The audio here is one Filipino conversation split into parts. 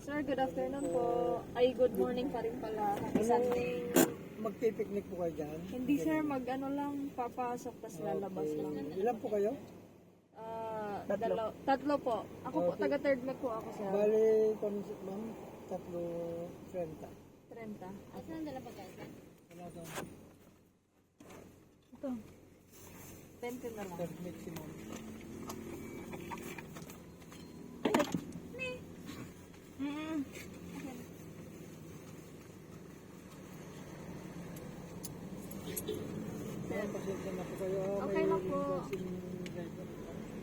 Sir, good afternoon po. Ay, good morning pa rin pala. Happy Sunday. Magpipiknik po kayo dyan? Hindi sir, mag-ano lang, papasok, tas lalabas lang. Ilan po kayo? Tatlo po. Ako po, taga third Mac po ako sir. Bali, kami ma'am, 3:30. 30. Asan ang dala pagkain? Wala daw. Ito. 20 na lang. Third mix si ma'am. Ma'am, pasensya na po kayo. Okay na po.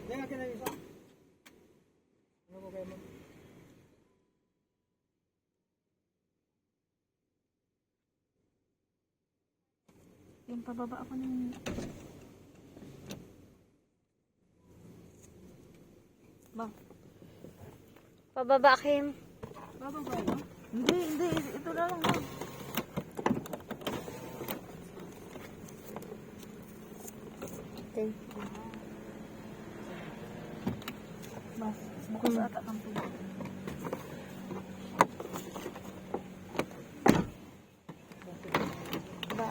Yan, akin na yung isa. Ano po kayo ma'am? Yung pababa ako ng... Ba? Pababa, Kim. Bababa ba? Hindi. Ito na lang. Okay. Mas, bukas ata ang tubig. Ba.